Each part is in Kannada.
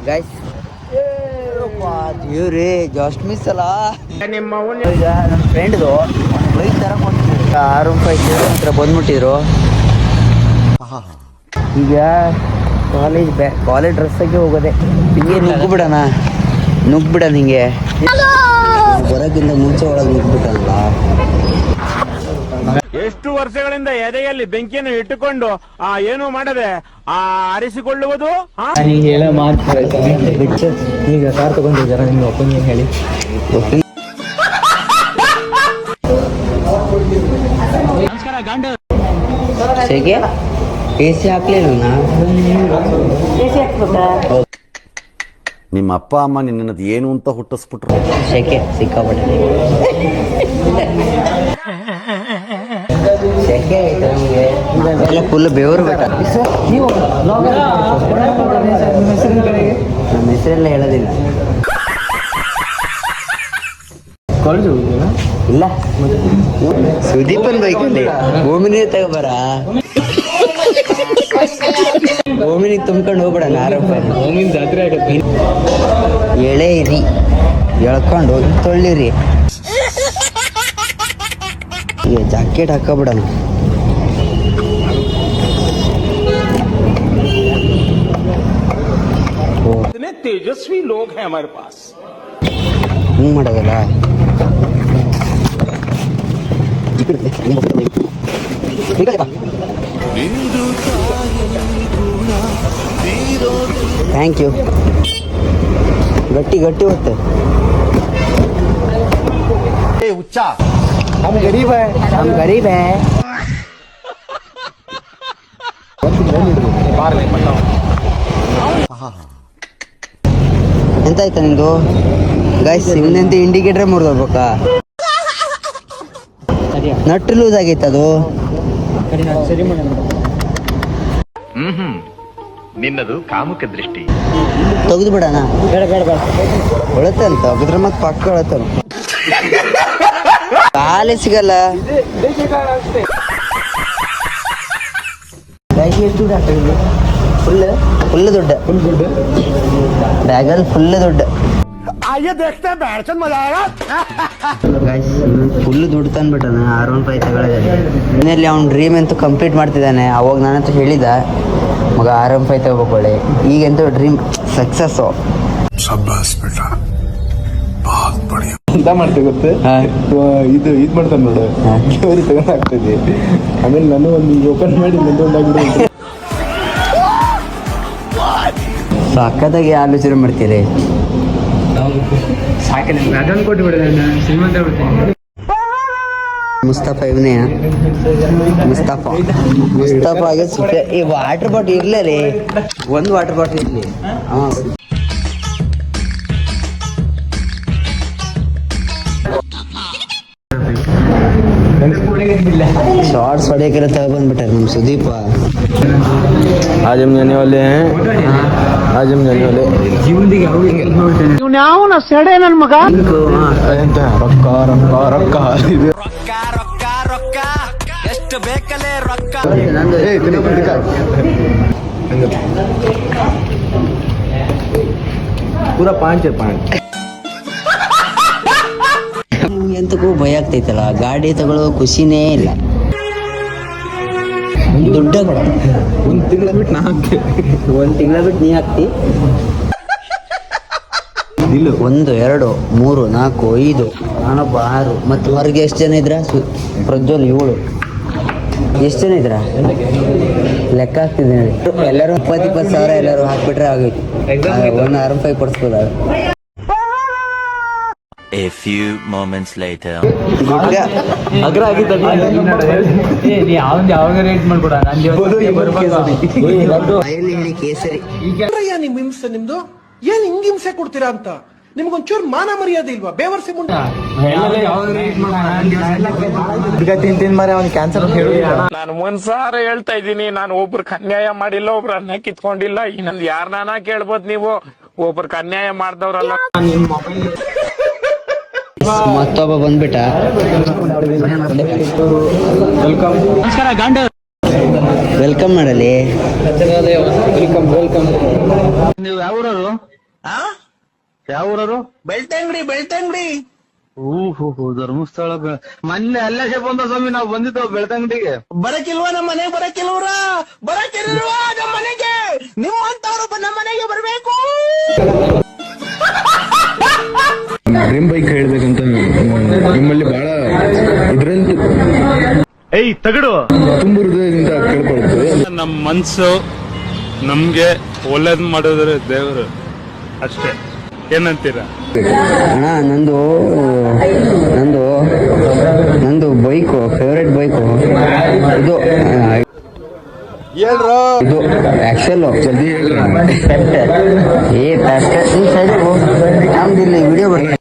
ಗೈಸ್ ದೇವ್ರಿ ಜಸ್ಟ್ ಮಿಸ್ ಅಲ್ಲ. ಈಗ ನನ್ನ ಫ್ರೆಂಡ್ದು ಬೈಕ್ ತರ ಕೊಟ್ಟಿದ್ರು 6 ಹತ್ರ ಬಂದ್ಬಿಟ್ಟಿದ್ರು. ಈಗ ಕಾಲೇಜ್ ಡ್ರೆಸ್ಸಾಗೆ ಹೋಗೋದೆ. ಹಿಂಗೆ ನುಗ್ಬಿಡಣ ಹಿಂಗೆ ಬರೋಕ್ಕಿಂತ ಮುಂಚೆ ಒಳಗೆ ನುಗ್ಬಿಟ್ಟಲ್ಲ. ಎಷ್ಟು ವರ್ಷಗಳಿಂದ ಎದೆಯಲ್ಲಿ ಬೆಂಕಿಯನ್ನು ಇಟ್ಟುಕೊಂಡು ಏನು ಮಾಡದೆ ಆರಿಸಿಕೊಳ್ಳುವುದು. ಈಗ ಕಾರ್ ತಗೊಂಡಿದ್ದಾರ ನಿಮ್ಮ ಒಪಿನಿಯನ್ ಹೇಳಿ. ಎಸಿ ಹಾಕ್ಲಿಲ್ಲ. ನಿಮ್ಮ ಅಪ್ಪ ಅಮ್ಮ ನಿನ್ನದು ಏನು ಅಂತ ಹುಟ್ಟಿಸ್ಬಿಟ್ರು. ಶೆಕೆ ಸಿಕ್ಕಾಪಟ್ಟೆ ಶೆಕೆ ಆಯ್ತು ನಮಗೆ. ಎಲ್ಲ ಫುಲ್ ಬೆವರು ಬೇಕ. ನಮ್ಮ ಹೆಸರೆಲ್ಲ ಹೇಳೋದಿಲ್ಲ. ಇಲ್ಲ ಸುದೀಪನ್ ಬೈಕಲ್ಲಿ ಓಮಿನಿ ತಗೋಬಾರ. ಓಮಿನಿಗೆ ತುಂಬ್ಕೊಂಡು ಹೋಗ್ಬಿಡಣ. 6 ರೂಪಾಯಿ ಜಾತ್ರೆ ಆಗತ್ತೆ. ಎಳೆ ಇರಿ ಎಳ್ಕೊಂಡು ತೊಳ್ಳಿರಿ. ಈಗ ಜಾಕೆಟ್ ಹಾಕೋಬಿಡಣ. ತೇಜಸ್ವಿ ಲೋಗ್ ಹೈ ಹಮಾರೆ ಪಾಸ್. ಹಿಂಗ್ ಮಾಡೋದಲ್ಲ. Thank you. ಗಟ್ಟಿ ಹೊತ್ತೆ. हम गरीब है. ಎಂತ ಆಯ್ತಾ ನಿಂದು ಗೈಸ್? ಇನ್ನೆಂತ ಇಂಡಿಕೇಟರ್ ಮುರಿದೋಗ್ಬೇಕಾ? ನಟ್ಟು ಲೂಸ್ ಆಗೈತೆ ಅದು. ನಿನ್ನದು ಕಾಮುಕ ದೃಷ್ಟಿ. ತೆಗೆದು ಬಿಡಣ. ಹೊಳತೆ ಅಂತ ತೆಗೆದ್ರೆ ಮತ್ತೆ ಪಕ್ಕ ಹೊಳತನು. ಕಾಲೇ ಸಿಗಲ್ಲ. ಎಷ್ಟು ದುಡ್ಡು ಹಾಕಿದ್ವಿ? ಫುಲ್ ದುಡ್ಡು. ಬ್ಯಾಗಲ್ಲಿ ಫುಲ್ ದುಡ್ಡು. ಫುಲ್ ದುಡ್ಡು ತಂದ್ಬಿಟ್ಟಾನೆ. 6 ರೂಪಾಯಿ ತಗೊಳ್ಳೋದೇ. ಇನ್ನಲ್ಲಿ ಅವ್ನ ಡ್ರೀಮ್ ಅಂತೂ ಕಂಪ್ಲೀಟ್ ಮಾಡ್ತಿದ್ದಾನೆ. ಅವಾಗ ನಾನಂತೂ ಹೇಳಿದ ಮಗ 6 ರೂಪಾಯಿ ತಗೋಕೊಳ್ಳಿ. ಈಗಂತೂ ಡ್ರೀಮ್ ಸಕ್ಸಸ್ಸು. ಎಂತ ಮಾಡ್ತೇವೆ ಗೊತ್ತೆ? ಇದು ಮಾಡ್ತಾನೆ ನೋಡು, ದೇವರಿ ತಗೊಂಡ್ ಆಗ್ತದೆ. ಆಮೇಲೆ ನಾನು ಒಂದು ಓಪನ್ ಮಾಡಿ ನಂದೊಂದಾಗ್ಬಿಟ್ಟು ಸಕ್ಕತ್ತಾಗಿ ಆಲೋಚನೆ ಮಾಡ್ತೀರಿ. ಅದನ್ನು ಕೊಟ್ಟು ಬಿಡಿದೆ ಶ್ರೀಮಂತ ಬಿಡ್ತೇನೆ. ಮುಸ್ತಫಾ ಇವನೇ. ಮುಸ್ತಫಾಗೆ ಈ ವಾಟರ್ ಬಾಟಲ್ ಇರ್ಲಿ. ಒಂದು ವಾಟರ್ ಬಾಟಲ್ ಇರ್ಲಿ. शॉर्ट्स ಹೊಡೆಯಕ್ಕೆ ತಗೊಂಡ್ಬಿಟ್ಟಾರೆ ನಮ್ಮ ಸುದೀಪ. आज हम जाने वाले हैं. आज हम जाने वाले ಯಾವ ಸೆಡೆ ನನ್ನ ಮಗ. ಎಂತ ರೊಕ್ಕ ರೊಕ್ಕ ರೊಕ್ಕ ಇದು ರೊಕ್ಕ ಎಷ್ಟು ಬೇಕಲೇ ರೊಕ್ಕ. ಪೂರಾ 5 ಎಂತಕ್ಕೂ ಭಯ ಆಗ್ತೈತಲ್ಲ. ಗಾಡಿ ತಗೊಳ್ಳೋ ಖುಷಿನೇ ಇಲ್ಲ. ದುಡ್ಡ ಒಂದು ತಿಂಗಳ ಬಿಟ್ಟು ನಾ ಹಾಕ್ತೆ. ನೀ ಹಾಕ್ತಿ. 1 2 3 4 5 ನಾನೊಬ್ಬ 6 ಮತ್ತು ಹೊರಗೆ ಎಷ್ಟು ಜನ ಇದ್ರ? ಪ್ರಜ್ವಲ್ 7. ಎಷ್ಟು ಜನ ಇದ್ರ ಲೆಕ್ಕ ಹಾಕ್ತಿದ್ದೀನಿ. ಎಲ್ಲರೂ 20 ಸಾವಿರ ಎಲ್ಲರೂ ಹಾಕ್ಬಿಟ್ರೆ ಆಗೋಯ್ತು. 1 6 ರೂಪಾಯಿ ಕೊಡಿಸ್ಬೋದ? A few moments later. ಅಗ್ರ ಆಗಿದ್ದ ಯಾವಾಗ ರೇಟ್ ಮಾಡ್ಕೊಡ. ಕೇಸರಿ ನಿಮ್ ಹಿಂಸೆ ನಿಮ್ದು ಏನ್ ಹಿಂಗ್ ಹಿಂಸೆ ಕೊಡ್ತೀರಾ ಅಂತ ನಿಮ್ಗೊಂಚೂರು ಮಾನ ಮರ್ಯಾದೆ ಇಲ್ವಾ? ಬೇವರ್ಸಿ ಮುಂದೆ ತಿಂತೀನಿ ಮರೆ ಅವ್ನಿಗೆ ಕ್ಯಾನ್ಸರ್ ಅಂತ ಹೇಳಿ. ನಾನು ಒಂದ್ಸಾರ ಹೇಳ್ತಾ ಇದ್ದೀನಿ, ನಾನು ಒಬ್ರಿಗೆ ಅನ್ಯಾಯ ಮಾಡಿಲ್ಲ, ಒಬ್ರು ಅನ್ನ ಕಿತ್ಕೊಂಡಿಲ್ಲ. ಇನ್ನೊಂದು ಯಾರನ್ನ ಕೇಳ್ಬೋದು ನೀವು. ಒಬ್ರಿಗೆ ಅನ್ಯಾಯ ಮಾಡ್ದವ್ರಲ್ಲ. ಮತ್ತೊಬ್ಬ ಬಂದ್ಬಿಟ್ಟ. ವೆಲ್ಕಮ್ ಮಾಡಲಿ. ವೆಲ್ಕಮ್. ನೀವು ಯಾವ್ರವರು? ಯಾವ ಊರವರು? ಬೆಳ್ತಂಗಡಿ ಓಹೋ ಧರ್ಮಸ್ಥಳ ಮೊನ್ನೆ ಅಲ್ಲೇ ಬಂದ ಸ್ವಾಮಿ ನಾವು ಬಂದಿದ್ದೆವು ಬೆಳ್ತಂಗಡಿಗೆ. ಬರಕಿಲ್ವಾ ನಮ್ಮ ಮನೆಗೆ ಬರಕಿಲ್ವಾ ನಮ್ಮ ಮನೆಗೆ? ನಿಮ್ಮಂತವ್ರು ನಮ್ಮ ಮನೆಗೆ ಬರ್ಬೇಕು. ಡ್ರೀಮ್ ಬೈಕ್ ಹೇಳ್ಬೇಕಂತ ನಿಮ್ಮಲ್ಲಿ ಬಹಳ ಇದ್ರಲ್ಲಿ ತಗಡು ತುಂಬ ಹೃದಯದಿಂದ ಕೇಳ್ಕೊಳ್ತೇವೆ. ನಮ್ಮ ಮನ್ಸು ನಮ್ಗೆ ಒಳ್ಳೇದ್ ಮಾಡಿದ್ರೆ ದೇವರು ಅಷ್ಟೇ. ಏನಂತೀರಾ? ಅಣ್ಣ ನಂದು ಬೈಕು ಫೇವ್ರೆಟ್ ಬೈಕು ಇದು ಇದು ಆಕ್ಸೆಲ್ ಜಲ್ದಿ ಹೇಳ್ರಿ. ನಮ್ದಿಲ್ಲ ವಿಡಿಯೋ ಬರ್ತದೆ.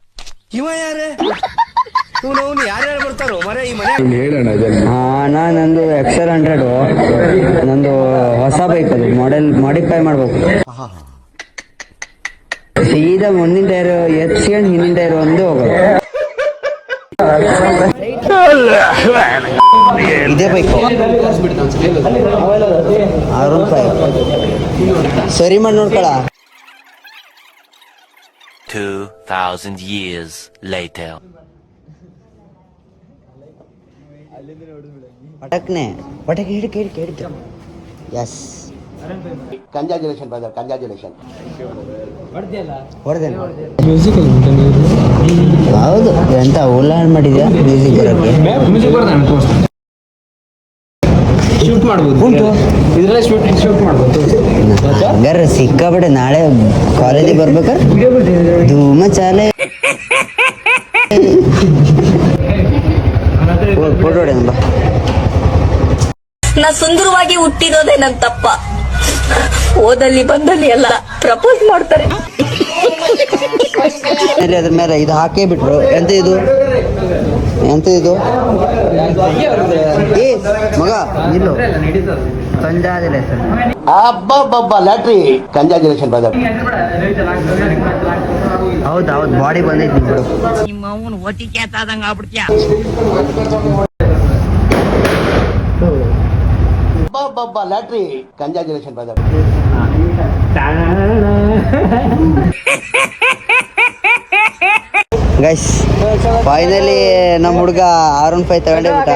ಹೇಳೋಣ ಜಲ್ದಿ. ಅಣ್ಣ ನಂದು XL100 ನಂದು ಹೊಸ ಬೈಕ್ ಅದು ಮಾಡಿಫೈ ಮಾಡ್ಬೇಕು. ಸೀದಾ ಮುಂದಿನ ಟೈರ್ ಎತ್ಸ್ಕೊಂಡು ಹಿಂದಿನ ಟೈರ್ ಒಂದು ಹೋಗೋದು. ಇದೇ ಬೈಕ್ R15 ಸರಿ ಮಾಡಿ ನೋಡ್ಕೊಳ. 2000 years later. ಪಟಕ್ಕೆ ಹಿಡಿಕೆ ಎಸ್ ಕಂಗ್ರಾಚುಲೇಷನ್ ಬ್ರದರ್, ಕಂಗ್ರಾಚುಲೇಷನ್. ಹೊಡೆದೇನೆ ಹೌದು. ಎಂತ ಉಲ್ಲಾಣ ಮಾಡಿದ್ಯಾ ಮ್ಯೂಸಿಕ್ ಬರೋಕ್ಕೆ? ಶೂಟ್ ಮಾಡ್ಬೋದು ಇದ್ರಲ್ಲೇ ಶೂಟ್ ಮಾಡ್ಬೋದು. ಹಂಗಾರೆ ಸಿಕ್ಕಾಬಿಟ್ಟೆ. ನಾಳೆ ಕಾಲೇಜಿಗೆ ಬರ್ಬೇಕಾರೆ ಧೂಮ ಚಾಲೆ ಫೋಟೋ ಹೊಡೆಯೋಣ ಬಾ. ನಾ ಸುಂದರವಾಗಿ ಹುಟ್ಟಿರೋದೇ ನನ್ ತಪ್ಪ. ಓದಲ್ಲಿ ಬಂದಲ್ಲಿ ಎಲ್ಲ ಪ್ರಪೋಸ್ ಮಾಡ್ತಾರೆ. ಅದ್ರ ಮೇಲೆ ಇದು ಹಾಕೇ ಬಿಟ್ರು. ಎಂತ ಇದು ಏ ಮಗ ನಿಲ್ಲು ತಂಜಾದಿಲ್ಲ ಸರ್. ಅಬ್ಬಬ್ಬಬ್ಬ ಲ್ಯಾಟ್ರಿ. Congratulation brother. ಹೌದು ಬಾಡಿ ಬಂದೈತಿ ಬಿಡು. ನಿಮ್ಮ ಅವನು ಹೊಟ್ಟಿ ಕ್ಯಾತಾದಂಗ ಆಗ್ಬಿಡ್ತೀಯ. ಅಬ್ಬಬ್ಬಬ್ಬ lottery. Congratulation brother. Guys finally ನಮ್ಮ ಹುಡುಗ R15 ತಗೊಂಡೇ ಬಿಟ್ಟ.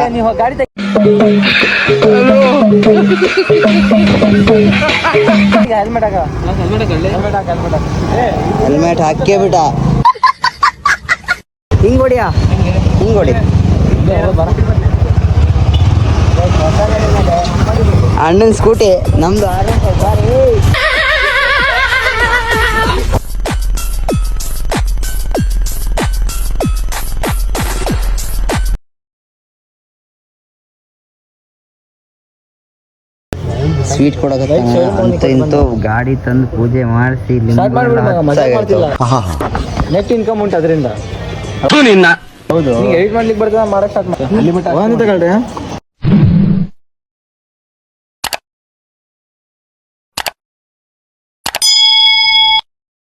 ಹೆಲ್ಮೆಟ್ ಹಾಕೇ ಬಿಟ್ಟ. ಹಿಂಗೊಡಿ ಅಣ್ಣನ ಸ್ಕೂಟಿ, ನಮ್ದು R15. ಸ್ವೀಟ್ ಕೊಡಕತ್ತ ಅಂತ ಇಂತ ಗಾಡಿ ತಂದು ಪೂಜೆ ಮಾಡಿಸಿ ನೆಟ್ ಇನ್ಕಮ್ ಉಂಟು ಅದರಿಂದ. ಹೌದು ಎಡಿಟ್ ಮಾಡ್ಲಿಕ್ಕೆ ಬರ್ತದ ಮಾಡಕ್ ಸ್ಟಾರ್ಟ್ ಮಾಡಿ.